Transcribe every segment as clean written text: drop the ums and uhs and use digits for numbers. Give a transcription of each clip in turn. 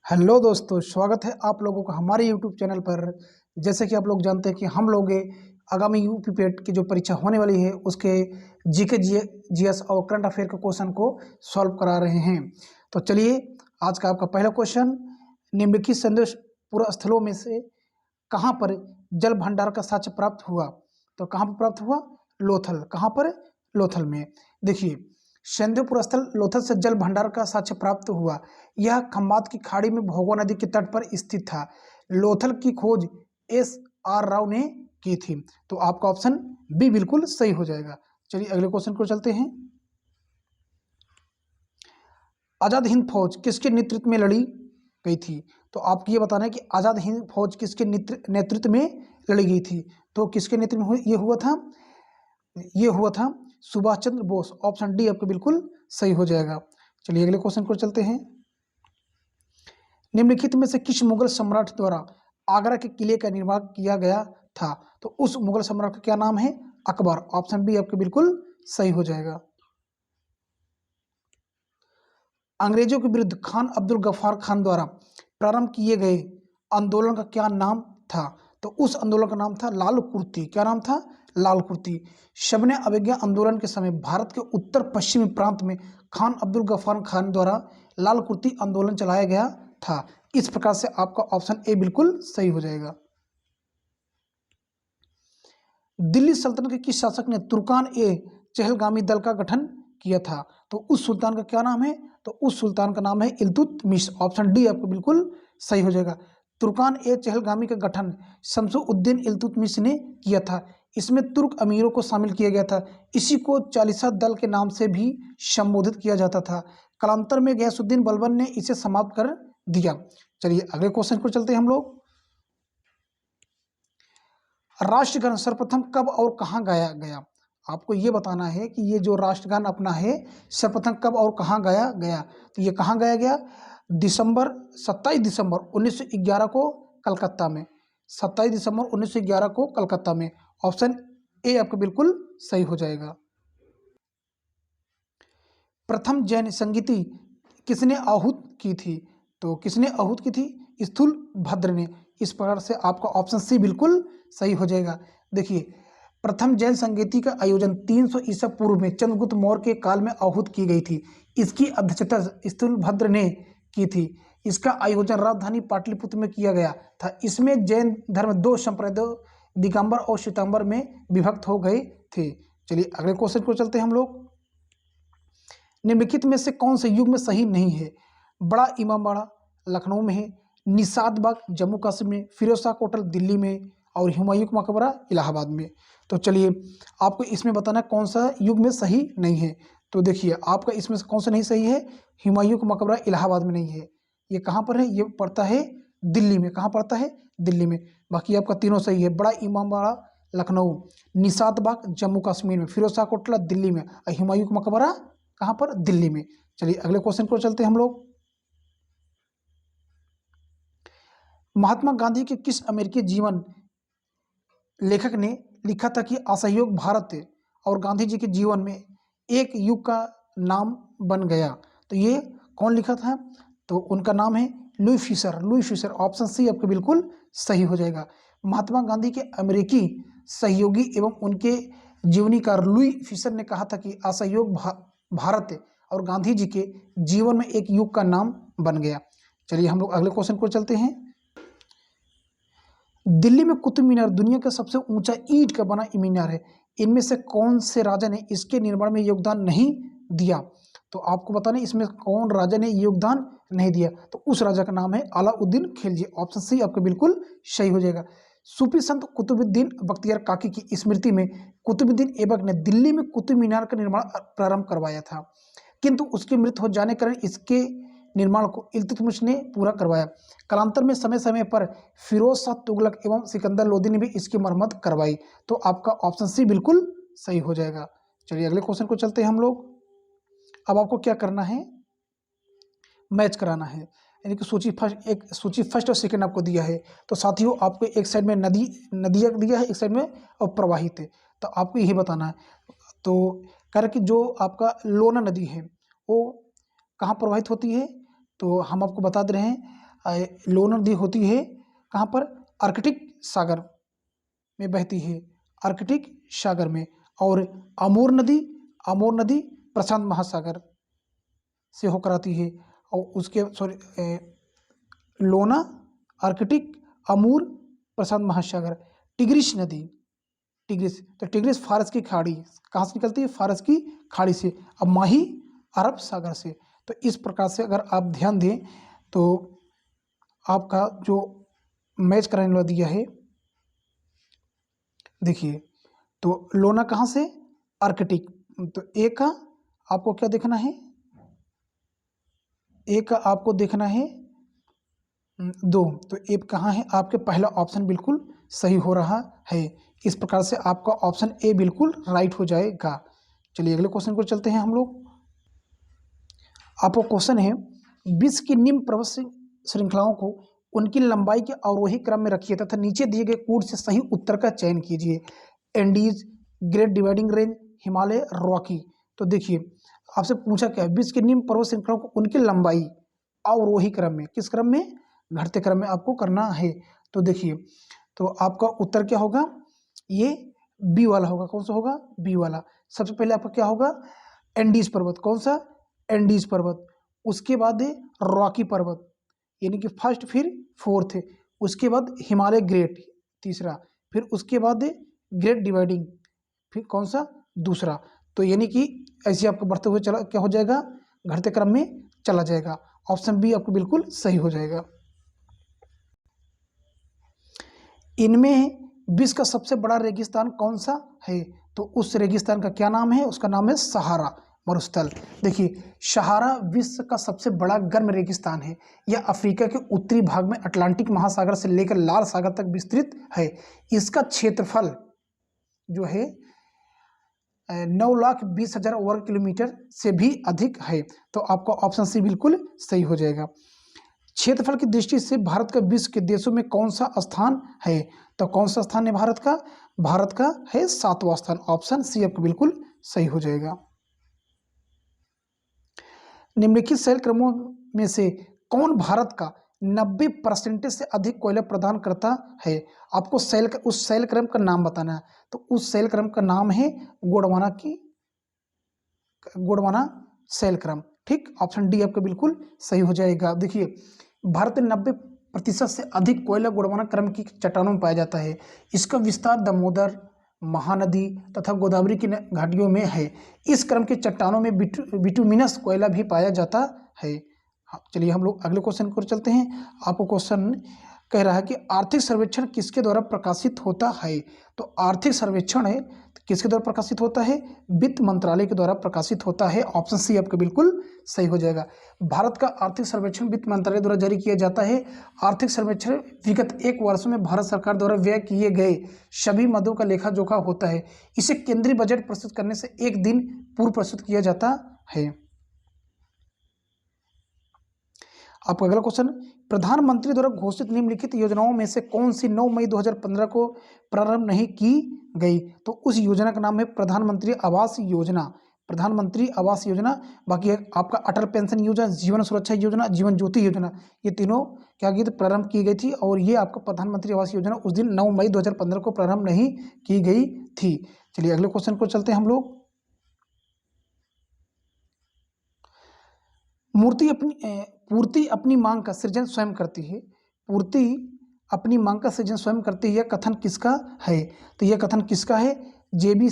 Hello दोस्तों, स्वागत है आप लोगों का हमारे यूट्यूब चैनल पर। जैसे कि आप लोग जानते हैं कि हम लोग आगामी यूपी पेट की जो परीक्षा होने वाली है उसके जीके जीएस और करंट अफेयर के क्वेश्चन को सॉल्व करा रहे हैं। तो चलिए, आज का आपका पहला क्वेश्चन, निम्नलिखित संदेश पूरा स्थलों में से कहाँ पर जल भंडार का साक्ष्य प्राप्त हुआ? तो कहाँ पर प्राप्त हुआ? लोथल। कहाँ पर? लोथल में। देखिए, संदेहपुर स्थल लोथल से जल भंडार का साक्ष्य प्राप्त हुआ। यह खंबात की खाड़ी में भोगवा नदी के तट पर स्थित था। लोथल की खोज S.R. राव ने की थी। तो आपका ऑप्शन बी बिल्कुल सही हो जाएगा। चलिए अगले क्वेश्चन को चलते हैं। आजाद हिंद फौज किसके नेतृत्व में लड़ी गई थी? तो आपको ये बताना है कि आजाद हिंद फौज किसके नेतृत्व में लड़ी गई थी। तो किसके नेतृत्व में ये हुआ था? ये हुआ था सुभाष चंद्र बोस। ऑप्शन डी आपका बिल्कुल सही हो जाएगा। चलिए अगले क्वेश्चन को चलते हैं। निम्नलिखित में से किस मुगल सम्राट द्वारा आगरा के किले का निर्माण किया गया था? तो उस मुगल सम्राट का क्या नाम है? अकबर। ऑप्शन बी आपके बिल्कुल सही हो जाएगा। अंग्रेजों के विरुद्ध खान अब्दुल गफ्फार खान द्वारा प्रारंभ किए गए आंदोलन का क्या नाम था? तो उस आंदोलन का नाम था लाल कुर्ती। क्या नाम था? लाल कुर्ती। शबने अवज्ञा आंदोलन के समय भारत के उत्तर पश्चिमी प्रांत में खान अब्दुल गफ्फार खान द्वारा लाल कुर्ती आंदोलन चलाया गया था। इस प्रकार से आपका ऑप्शन ए बिल्कुल सही हो जाएगा। दिल्ली सल्तनत के किस शासक ने तुर्कान ए चहलगामी दल का गठन किया था? तो उस सुल्तान का क्या नाम है? तो उस सुल्तान का नाम है इल्तुतमिश। ऑप्शन डी आपको बिल्कुल सही हो जाएगा। तुर्कान ए चहलगामी का गठन शमसुद्दीन इल्तुतमिश ने किया था। इसमें तुर्क अमीरों को शामिल किया गया था। इसी को चालीसा दल के नाम से भी संबोधित किया जाता था। कालांतर में गयासुद्दीन बलबन ने इसे समाप्त कर दिया। चलिए अगले क्वेश्चन पर चलते हैं हम लोग। राष्ट्रगान सर्वप्रथम कब और कहाँ गाया गया? आपको ये बताना है कि ये जो राष्ट्रगान अपना है सर्वप्रथम कब और कहाँ गाया गया। तो ये कहाँ गाया गया? 27 दिसंबर 1911 को कलकत्ता में। 27 दिसंबर 1911 को कलकत्ता में। ऑप्शन ए आपका बिल्कुल सही हो जाएगा। प्रथम जैन संगीति किसने आहूत की थी? तो किसने आहूत की थी? स्थूल भद्र ने। इस प्रकार से आपका ऑप्शन सी बिल्कुल सही हो जाएगा। देखिए, प्रथम जैन संगीति का आयोजन 300 ईसा पूर्व में चंद्रगुप्त मौर्य के काल में आहूत की गई थी। इसकी अध्यक्षता स्थूल भद्र ने की थी। इसका आयोजन राजधानी पाटलिपुत्र में किया गया था। इसमें जैन धर्म दो संप्रदायों दिगंबर और श्वेतांबर में विभक्त हो गए थे। चलिए अगले क्वेश्चन को चलते हैं हम लोग। निम्नलिखित में से कौन से युग में सही नहीं है? बड़ा इमामबाड़ा लखनऊ में है, निषाद बाग जम्मू कश्मीर में, फिरोज शाह कोटल दिल्ली में और हुमायूं का मकबरा इलाहाबाद में। तो चलिए आपको इसमें बताना कौन सा युग में सही नहीं है। तो देखिए आपका इसमें से कौन सा नहीं सही है? हुमायूं का मकबरा इलाहाबाद में नहीं है। ये कहाँ पर है? ये पड़ता है दिल्ली में। कहाँ पड़ता है? दिल्ली में। बाकी आपका तीनों सही है। बड़ा इमामबाड़ा लखनऊ, निषाद बाग जम्मू कश्मीर में, फिरोज शाह कोटला दिल्ली में और हुमायूं का मकबरा कहाँ पर? दिल्ली में। चलिए अगले क्वेश्चन को चलते हैं हम लोग। महात्मा गांधी के किस अमेरिकी जीवन लेखक ने लिखा था कि असहयोग भारत और गांधी जी के जीवन में एक युग का नाम बन गया? तो ये कौन लिखा था? तो उनका नाम है Louis Fischer. Louis Fischer. Option C आपके बिल्कुल सही हो जाएगा। महात्मा गांधी के अमेरिकी सहयोगी एवं उनके जीवनीकार लुई फिशर ने कहा था कि असहयोग भारत और गांधी जी के जीवन में एक युग का नाम बन गया। चलिए हम लोग अगले क्वेश्चन को चलते हैं। दिल्ली में कुतुब मीनार दुनिया का सबसे ऊंचा ईंट का बना मीनार है। इनमें से कौन से राजा ने इसके निर्माण में योगदान नहीं दिया? तो आपको बताना इसमें कौन राजा ने योगदान नहीं दिया। तो उस राजा का नाम है अलाउद्दीन खिलजी। ऑप्शन सी आपका बिल्कुल सही हो जाएगा। सूफी संत कुतुबुद्दीन बख्तियार काकी की स्मृति में कुतुबुद्दीन ऐबक ने दिल्ली में कुतुब मीनार का निर्माण प्रारंभ करवाया था, किंतु उसकी मृत्यु हो जाने के कारण इसके निर्माण को इल्तुतमिश ने पूरा करवाया। कालांतर में समय समय पर फिरोज शाह तुगलक एवं सिकंदर लोदी ने भी इसकी मरम्मत करवाई। तो आपका ऑप्शन सी बिल्कुल सही हो जाएगा। चलिए अगले क्वेश्चन को चलते हैं हम लोग। अब आपको क्या करना है? मैच कराना है, यानी कि सूची फर्स्ट और सेकंड आपको दिया है। तो साथियों आपको एक साइड में नदियाँ दिया है, एक साइड में और प्रवाहित है। तो आपको यही बताना है। तो कह रहे कि जो आपका लोना नदी है वो कहाँ प्रवाहित होती है? तो हम आपको बता दे रहे हैं, लोना नदी होती है कहाँ पर, आर्कटिक सागर में बहती है, आर्कटिक सागर में। और अमूर नदी प्रशांत महासागर से होकर आती है। और उसके लोना, आर्कटिक, अमूर, प्रशांत महासागर। टिग्रिस, तो टिग्रिस फारस की खाड़ी, कहाँ से निकलती है, फारस की खाड़ी से। अब माही अरब सागर से। तो इस प्रकार से अगर आप ध्यान दें तो आपका जो मैच कराने वाला दिया है, देखिए, तो लोना कहाँ से, आर्कटिक। तो ए का आपको क्या देखना है, ए का आपको देखना है 2। तो ए कहाँ है, आपके पहला ऑप्शन बिल्कुल सही हो रहा है। इस प्रकार से आपका ऑप्शन ए बिल्कुल राइट हो जाएगा। चलिए अगले क्वेश्चन को चलते हैं हम लोग। आपको क्वेश्चन है, विश्व की निम्न पर्वत श्रृंखलाओं को उनकी लंबाई के अवरोही क्रम में रखिए तथा नीचे दिए गए कूट से सही उत्तर का चयन कीजिए। Andes, great dividing range, Himalaya, Rocky. तो देखिए आपसे पूछा क्या है, विश्व की निम्न पर्वत श्रृंखलाओं को उनकी लंबाई अवरोही क्रम में, किस क्रम में, घटते क्रम में आपको करना है। तो देखिए, तो आपका उत्तर क्या होगा, ये बी वाला होगा। कौन सा होगा, बी वाला। सबसे पहले आपका क्या होगा, एंडीज पर्वत। कौन सा, एंडीज पर्वत। उसके बाद है रॉकी पर्वत, यानी कि फर्स्ट, फिर फोर्थ है। उसके बाद हिमालय ग्रेट, तीसरा। फिर उसके बाद है ग्रेट डिवाइडिंग, फिर कौन सा, दूसरा। तो यानी कि ऐसे आपको बढ़ते हुए चला क्या हो जाएगा, घटते क्रम में चला जाएगा। ऑप्शन बी आपको बिल्कुल सही हो जाएगा। इनमें विश्व का सबसे बड़ा रेगिस्तान कौन सा है, तो उस रेगिस्तान का क्या नाम है, उसका नाम है सहारा मरुस्थल। देखिए, सहारा विश्व का सबसे बड़ा गर्म रेगिस्तान है। यह अफ्रीका के उत्तरी भाग में अटलांटिक महासागर से लेकर लाल सागर तक विस्तृत है। इसका क्षेत्रफल जो है 9,20,000 वर्ग किलोमीटर से भी अधिक है। तो आपका ऑप्शन सी बिल्कुल सही हो जाएगा। क्षेत्रफल की दृष्टि से भारत का विश्व के देशों में कौन सा स्थान है, तो कौन सा स्थान है भारत का, भारत का है 7वां स्थान। ऑप्शन सी आपको बिल्कुल सही हो जाएगा। निम्नलिखित शैल क्रमों में से कौन भारत का 90% से अधिक कोयला प्रदान करता है। आपको उस शैल क्रम का नाम बताना है। तो उस शैल क्रम का नाम है गोंडवाना शैल क्रम। ठीक, ऑप्शन डी आपका बिल्कुल सही हो जाएगा। देखिए, भारत में 90% से अधिक कोयला गोंडवाना क्रम की चट्टानों में पाया जाता है। इसका विस्तार दामोदर, महानदी तथा गोदावरी की घाटियों में है। इस क्रम के चट्टानों में बिटुमिनस कोयला भी पाया जाता है। हाँ, चलिए हम लोग अगले क्वेश्चन को चलते हैं। आपको क्वेश्चन कह रहा है कि आर्थिक सर्वेक्षण किसके द्वारा प्रकाशित होता है। तो आर्थिक सर्वेक्षण है तो किसके द्वारा प्रकाशित होता है, वित्त मंत्रालय के द्वारा प्रकाशित होता है। ऑप्शन सी आपका बिल्कुल सही हो जाएगा। भारत का आर्थिक सर्वेक्षण वित्त मंत्रालय द्वारा जारी किया जाता है। आर्थिक सर्वेक्षण विगत 1 वर्ष में भारत सरकार द्वारा व्यय किए गए सभी मदों का लेखा जोखा होता है। इसे केंद्रीय बजट प्रस्तुत करने से 1 दिन पूर्व प्रस्तुत किया जाता है। आपका अगला क्वेश्चन, प्रधानमंत्री द्वारा घोषित निम्नलिखित योजनाओं में से कौन सी 9 मई 2015 को प्रारंभ नहीं की गई। तो उस योजना का नाम है प्रधानमंत्री आवास योजना। प्रधानमंत्री आवास योजना। बाकी आपका अटल पेंशन योजना, जीवन सुरक्षा योजना, जीवन ज्योति योजना, ये तीनों क्या की प्रारंभ की गई थी। और ये आपका प्रधानमंत्री आवास योजना उस दिन 9 मई 2015 को प्रारंभ नहीं की गई थी। चलिए अगले क्वेश्चन को चलते हैं हम लोग। पूर्ति अपनी मांग का सृजन स्वयं करती है। पूर्ति अपनी मांग का सृजन स्वयं करती है, यह कथन किसका है। तो यह कथन किसका है, जेबी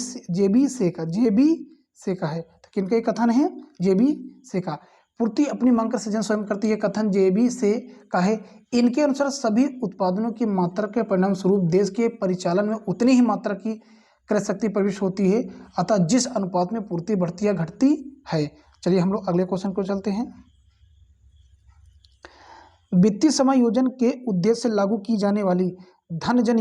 से का है। तो किनका कथन है, जेबी से का। पूर्ति अपनी मांग का सृजन स्वयं करती है, कथन जेबी से का है। इनके अनुसार सभी उत्पादनों की मात्रा के परिणाम स्वरूप देश के परिचालन में उतनी ही मात्रा की क्रय शक्ति प्रविष्ट होती है। अतः जिस अनुपात में पूर्ति बढ़ती या घटती है। चलिए हम लोग अगले क्वेश्चन को चलते हैं। वित्तीय समायोजन के उद्देश्य से लागू की जाने वाली जनधन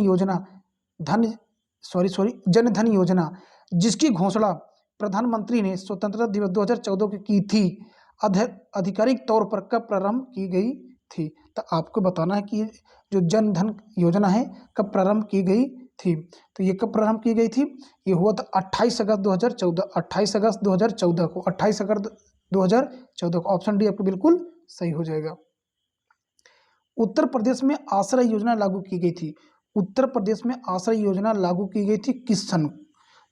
योजना जिसकी घोषणा प्रधानमंत्री ने स्वतंत्रता दिवस 2014 को की थी, आधिकारिक तौर पर कब प्रारंभ की गई थी। तो आपको बताना है कि जो जनधन योजना है कब प्रारंभ की गई थी। तो ये कब प्रारंभ की गई थी, ये हुआ था 28 अगस्त 2014, 28 अगस्त 2014 को, 28 अगस्त 2014 को। ऑप्शन डी आपको बिल्कुल सही हो जाएगा। उत्तर प्रदेश में आश्रय योजना लागू की गई थी। उत्तर प्रदेश में आश्रय योजना लागू की गई थी किस सन?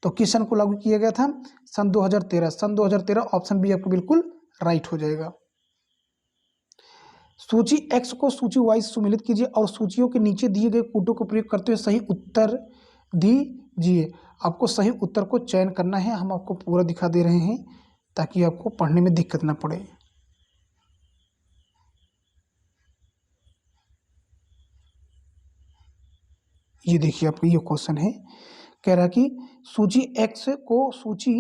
तो किस सन को लागू किया गया था? सन 2013। सन 2013 ऑप्शन बी आपको बिल्कुल राइट हो जाएगा। सूची एक्स को सूची वाई से सुमेलित कीजिए और सूचियों के नीचे दिए गए कोटों का प्रयोग करते हुए सही उत्तर दीजिए। आपको सही उत्तर को चयन करना है। हम आपको पूरा दिखा दे रहे हैं ताकि आपको पढ़ने में दिक्कत ना पड़े। ये देखिए आपको ये क्वेश्चन है, कह रहा कि सूची एक्स को सूची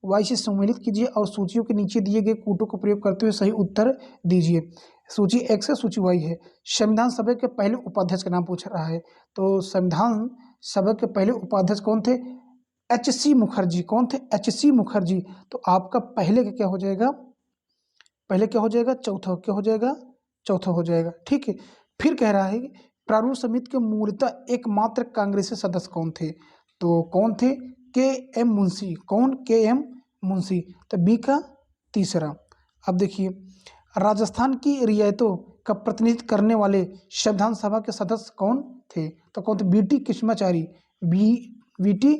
वाई से सम्मिलित कीजिए और सूचियों के नीचे दिए गए कूटों का प्रयोग करते हुए सही उत्तर दीजिए। सूची एक्स है, सूची वाई है। संविधान सभा के पहले उपाध्यक्ष का नाम पूछ रहा है, तो संविधान सभा के पहले उपाध्यक्ष कौन थे? एच.सी. मुखर्जी। कौन थे? एच.सी. मुखर्जी। तो आपका पहले का क्या हो जाएगा? पहले क्या हो जाएगा? चौथा। क्या हो जाएगा? चौथा हो जाएगा। ठीक है। फिर कह रहा है कि प्रारूप समिति के मूलतः एकमात्र कांग्रेसी सदस्य कौन थे? तो कौन थे? के.एम. मुंशी। कौन? के.एम. मुंशी। तो बी का तीसरा। अब देखिए, राजस्थान की रियायतों का प्रतिनिधित्व करने वाले संविधान सभा के सदस्य कौन थे? तो कौन थे? बी.टी. कृष्णाचारी। बी.टी.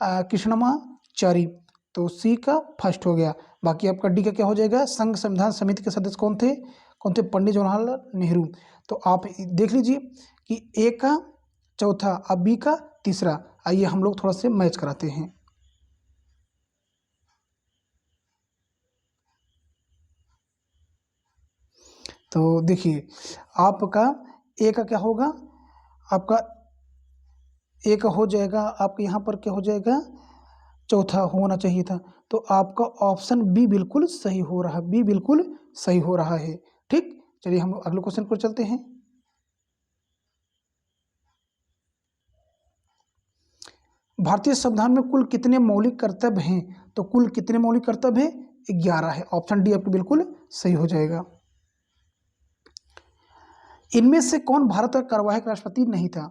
कृष्णमाचारी। तो सी का फर्स्ट हो गया। बाकी आपका डी का क्या हो जाएगा? संघ संविधान समिति के सदस्य कौन थे? कौन थे? पंडित जवाहरलाल नेहरू। तो आप देख लीजिए कि ए का चौथा, अब बी का तीसरा। आइए हम लोग थोड़ा से मैच कराते हैं। तो देखिए, आपका ए का क्या होगा? आपका ए का हो जाएगा, आपका यहाँ पर क्या हो जाएगा? चौथा होना चाहिए था। तो आपका ऑप्शन बी बिल्कुल सही हो रहा है। बी बिल्कुल सही हो रहा है। ठीक, चलिए हम अगले क्वेश्चन पर चलते हैं। भारतीय संविधान में कुल कितने मौलिक कर्तव्य हैं? तो कुल कितने मौलिक कर्तव्य हैं? 11 है। ऑप्शन डी आपको बिल्कुल सही हो जाएगा। इनमें से कौन भारत का कार्यवाहक राष्ट्रपति नहीं था?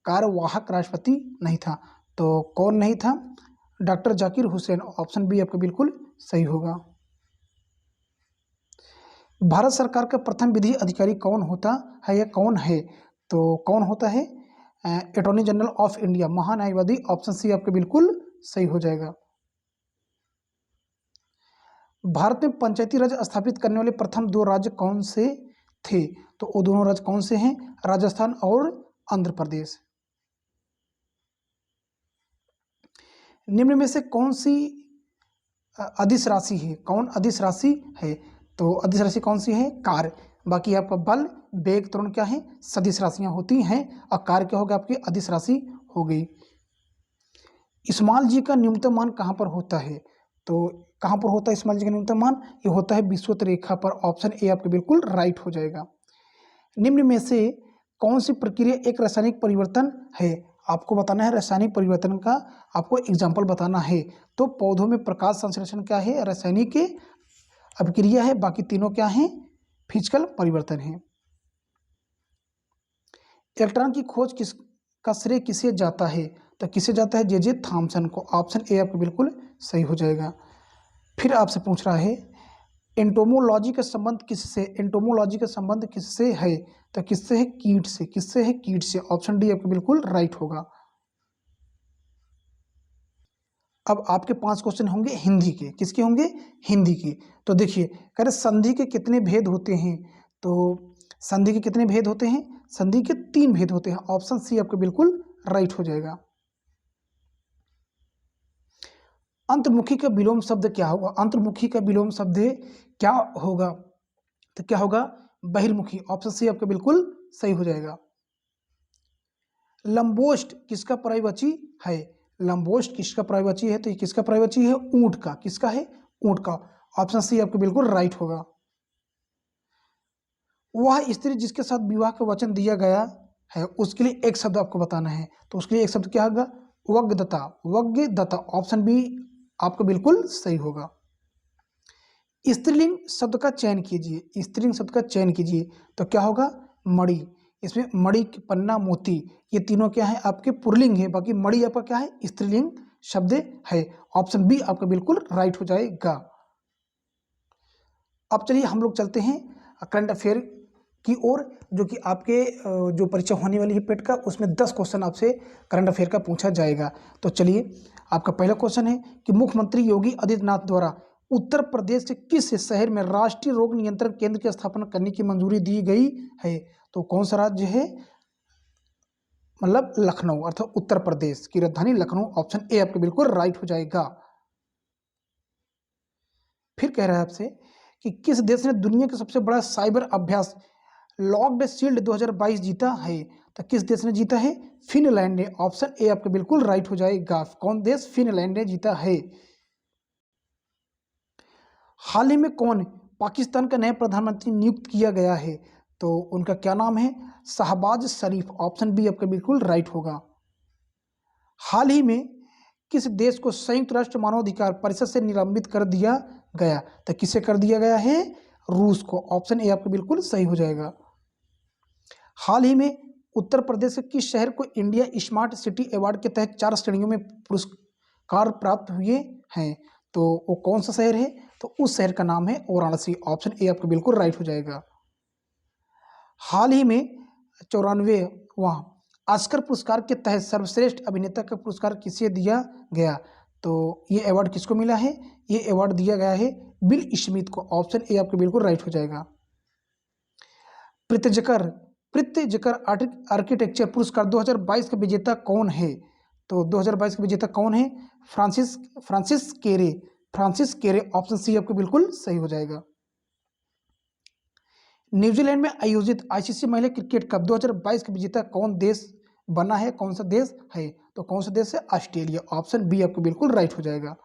कार्यवाहक राष्ट्रपति नहीं था। तो कौन नहीं था? Doctor Zakir Hussain. Option B आपका बिल्कुल सही होगा। भारत सरकार का प्रथम विधि अधिकारी कौन होता है या कौन है? तो कौन होता है? अटॉर्नी जनरल ऑफ इंडिया, महान्यायवादी। ऑप्शन सी आपका बिल्कुल सही हो जाएगा। भारत में पंचायती राज स्थापित करने वाले प्रथम 2 राज्य कौन से थे? तो वो दोनों राज्य कौन से हैं? राजस्थान और आंध्र प्रदेश। निम्न में से कौन सी अदिश राशि है? कौन अदिश राशि है? तो अदिश राशि कौन सी है? कार्य। बाकी आपका बल, वेग, त्वरण क्या है? सदिश राशियां होती हैं। और कार्य क्या होगा? आपकी अदिश राशि हो गई। इस्माइल जी का न्यूनतम मान कहाँ पर होता है? तो कहाँ पर होता है इस्माइल जी का न्यूनतम मान? ये होता है विषुवत रेखा पर। ऑप्शन ए आपके बिल्कुल राइट हो जाएगा। निम्न में से कौन सी प्रक्रिया एक रासायनिक परिवर्तन है? आपको बताना है रासायनिक परिवर्तन का, आपको एग्जाम्पल बताना है। तो पौधों में प्रकाश संश्लेषण क्या है? रासायनिक अभिक्रिया है। बाकी तीनों क्या है? फिजिकल परिवर्तन है। इलेक्ट्रॉन की खोज का श्रेय किसे जाता है? तो किसे जाता है? जे थॉमसन को। ऑप्शन ए आपको बिल्कुल सही हो जाएगा। फिर आपसे पूछ रहा है एंटोमोलॉजी का संबंध किससे? एंटोमोलॉजी का संबंध किससे है? तो किससे है? कीट से। किससे है? कीट से। ऑप्शन डी आपको बिल्कुल राइट होगा। अब आपके 5 क्वेश्चन होंगे हिंदी के। किसके होंगे? हिंदी के। तो देखिए, कह रहे संधि के कितने भेद होते हैं? तो संधि के कितने भेद होते हैं? संधि के 3 भेद होते हैं। ऑप्शन सी आपको बिल्कुल राइट हो जाएगा। अंतर्मुखी का विलोम शब्द क्या होगा? अंतर्मुखी का विलोम शब्द क्या होगा? तो क्या होगा? बहिर्मुखी। ऑप्शन सी आपका बिल्कुल सही हो जाएगा। लंबोष्ट किसका पर्यायवाची है? लंबोष्ट किसका पर्यायवाची है? तो ये किसका पर्यायवाची है? ऊंट का। किसका है? ऊंट का। ऑप्शन सी आपको बिल्कुल राइट होगा। वह स्त्री जिसके साथ विवाह का वचन दिया गया है उसके लिए एक शब्द आपको बताना है। तो उसके लिए एक शब्द क्या होगा? वज्ञदत्ता। वज्ञदत्ता। ऑप्शन बी आपको बिल्कुल सही होगा। स्त्रीलिंग शब्द का चयन कीजिए। स्त्रीलिंग शब्द का चयन कीजिए। तो क्या होगा? मणि। इसमें मणि, पन्ना, मोती, ये तीनों क्या है? आपके पुल्लिंग है। बाकी मणि आपका क्या है? स्त्रीलिंग शब्द है। ऑप्शन बी आपका बिल्कुल राइट हो जाएगा। अब चलिए हम लोग चलते हैं करंट अफेयर की ओर, जो कि आपके जो परीक्षा होने वाली है पेट का, उसमें 10 क्वेश्चन आपसे करंट अफेयर का पूछा जाएगा। तो चलिए, आपका पहला क्वेश्चन है कि मुख्यमंत्री योगी आदित्यनाथ द्वारा उत्तर प्रदेश के किस शहर में राष्ट्रीय रोग नियंत्रण केंद्र की स्थापना करने की मंजूरी दी गई है? तो कौन सा राज्य है? मतलब लखनऊ, अर्थात उत्तर प्रदेश की राजधानी लखनऊ। ऑप्शन ए आपका बिल्कुल राइट हो जाएगा। फिर कह रहा है आपसे कि किस देश ने दुनिया का सबसे बड़ा साइबर अभ्यास लॉक्ड शील्ड 2022 जीता है? तो किस देश ने जीता है? फिनलैंड ने। ऑप्शन ए आपका बिल्कुल राइट हो जाएगा। कौन देश? फिनलैंड ने जीता है। हाल ही में कौन पाकिस्तान का नया प्रधानमंत्री नियुक्त किया गया है? तो उनका क्या नाम है? शहबाज शरीफ। ऑप्शन बी आपका बिल्कुल राइट होगा। हाल ही में किस देश को संयुक्त राष्ट्र मानवाधिकार परिषद से निलंबित कर दिया गया? तो किसे कर दिया गया है? रूस को। ऑप्शन ए आपका बिल्कुल सही हो जाएगा। हाल ही में उत्तर प्रदेश के किस शहर को इंडिया स्मार्ट सिटी अवार्ड के तहत 4 श्रेणियों में पुरस्कार प्राप्त हुए हैं? तो वो कौन सा शहर है? तो उस शहर का नाम है वाराणसी। ऑप्शन ए आपका बिल्कुल राइट हो जाएगा। हाल ही में 94वां ऑस्कर पुरस्कार के तहत सर्वश्रेष्ठ अभिनेता का पुरस्कार किसे दिया गया? तो ये अवार्ड किसको मिला है? ये अवार्ड दिया गया है बिल स्मिथ को। ऑप्शन ए आपका बिल्कुल राइट हो जाएगा। प्रित्जकर प्रित्जकर आर्किटेक्चर पुरस्कार 2022 का विजेता कौन है? तो 2022 का विजेता कौन है? फ्रांसिस केरे। ऑप्शन सी आपको बिल्कुल सही हो जाएगा। न्यूजीलैंड में आयोजित आईसीसी महिला क्रिकेट कप 2022 का विजेता कौन देश बना है? कौन सा देश है? तो कौन सा देश है? ऑस्ट्रेलिया। ऑप्शन बी आपको बिल्कुल राइट हो जाएगा।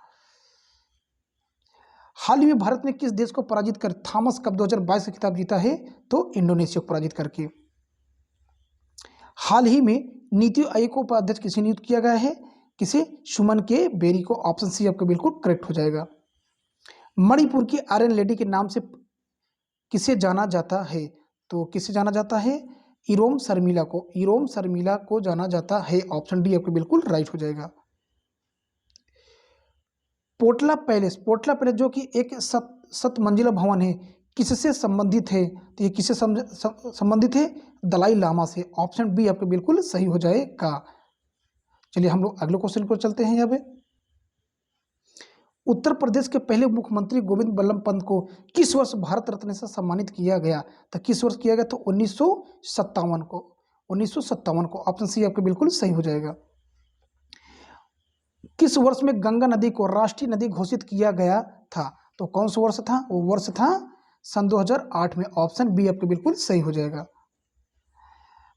हाल ही में भारत ने किस देश को पराजित कर थॉमस कप 2022 का खिताब जीता है? तो इंडोनेशिया को पराजित करके। हाल ही में नीति आयोग को उपाध्यक्ष किसे नियुक्त किया गया है? किसे? सुमन के बेरी को। ऑप्शन सी आपका बिल्कुल करेक्ट हो जाएगा। मणिपुर की आयरन लेडी के नाम से किसे जाना जाता है? तो किसे जाना जाता है? इरोम शर्मिला को। इरोम शर्मिला को जाना जाता है। ऑप्शन डी आपको बिल्कुल राइट हो जाएगा। पोटला पैलेस जो कि एक 7 मंजिला भवन है, किससे संबंधित है? तो ये किससे संबंधित है? दलाई लामा से। ऑप्शन बी आपको बिल्कुल सही हो जाएगा। चलिए हम लोग अगले क्वेश्चन को चलते हैं। यहाँ पे उत्तर प्रदेश के पहले मुख्यमंत्री गोविंद बल्लभ पंत को किस वर्ष भारत रत्न से सम्मानित किया गया? तो किस वर्ष किया गया? तो 1957 को। 1957 को। ऑप्शन सी आपको बिल्कुल सही हो जाएगा। किस वर्ष में गंगा नदी को राष्ट्रीय नदी घोषित किया गया था? तो कौन सा वर्ष था? वो वर्ष था सन 2008 में। ऑप्शन बी आपको बिल्कुल सही हो जाएगा।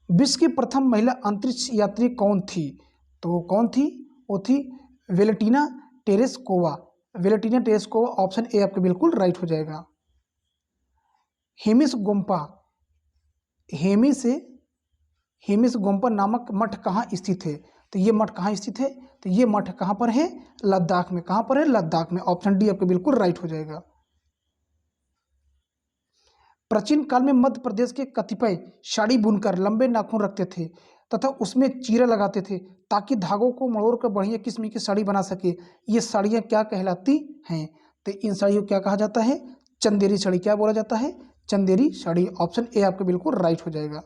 विश्व की प्रथम महिला अंतरिक्ष यात्री कौन थी? तो कौन थी? वो थी Valentina Tereshkova. Valentina Tereshkova. Option A आपको बिल्कुल राइट हो जाएगा। हेमिस गोम्पा नामक मठ कहाँ स्थित है? तो ये मठ कहाँ स्थित है? तो ये मठ कहाँ पर है? लद्दाख में। कहाँ पर है? लद्दाख में। ऑप्शन डी आपको बिल्कुल राइट हो जाएगा। प्राचीन काल में मध्य प्रदेश के कतिपय साड़ी बुनकर लंबे नाखून रखते थे तथा उसमें चीरा लगाते थे ताकि धागों को मड़ोड़कर बढ़िया किस्म की साड़ी बना सके। ये साड़ियाँ क्या कहलाती हैं? तो इन साड़ियों को क्या कहा जाता है? चंदेरी साड़ी। क्या बोला जाता है? चंदेरी साड़ी। ऑप्शन ए आपको बिल्कुल राइट हो जाएगा।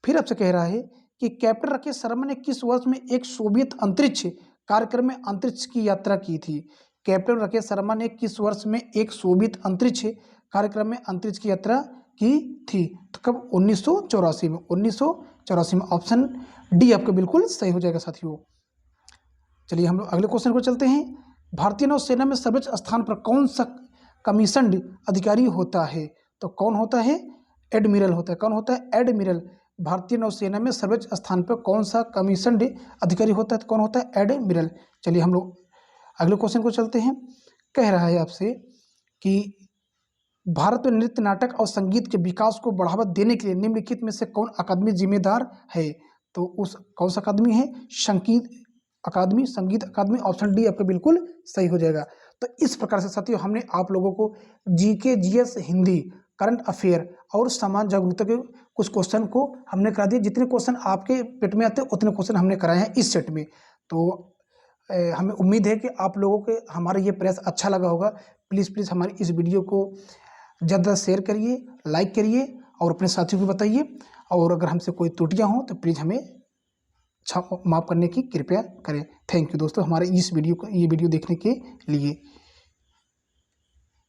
फिर आपसे कह रहा है कि कैप्टन राकेश शर्मा ने किस वर्ष में एक सोवियत अंतरिक्ष कार्यक्रम में अंतरिक्ष की यात्रा की थी? कैप्टन राकेश शर्मा ने किस वर्ष में एक सोवियत अंतरिक्ष कार्यक्रम में अंतरिक्ष की यात्रा की थी? तो कब? 1984 में। 1984 में। ऑप्शन डी आपको बिल्कुल सही हो जाएगा साथियों। चलिए हम लोग अगले क्वेश्चन को चलते हैं। भारतीय नौसेना में सर्वोच्च स्थान पर कौन सा कमीशन्ड अधिकारी होता है? तो कौन होता है? एडमिरल होता है। कौन होता है? एडमिरल। भारतीय नौसेना में सर्वोच्च स्थान पर कौन सा कमीशन्ड अधिकारी होता है? तो कौन होता है? एडमिरल। चलिए हम लोग अगले क्वेश्चन को चलते हैं। कह रहा है आपसे कि भारत में नृत्य, नाटक और संगीत के विकास को बढ़ावा देने के लिए निम्नलिखित में से कौन अकादमी जिम्मेदार है? तो उस कौन सा अकादमी है? संगीत अकादमी। ऑप्शन डी आपको बिल्कुल सही हो जाएगा। तो इस प्रकार से साथियों हमने आप लोगों को GK, GS, Hindi, current affair और समाज जागरूकता के कुछ क्वेश्चन को हमने करा दिए। जितने क्वेश्चन आपके पेट में आते हैं उतने क्वेश्चन हमने कराए हैं इस सेट में। तो हमें उम्मीद है कि आप लोगों के हमारा ये प्रयास अच्छा लगा होगा। प्लीज़ हमारी इस वीडियो को ज़्यादा शेयर करिए, लाइक करिए और अपने साथियों को बताइए। और अगर हमसे कोई त्रुटियाँ हों तो प्लीज़ हमें माफ़ करने की कृपया करें। थैंक यू दोस्तों हमारे इस वीडियो को, ये वीडियो देखने के लिए।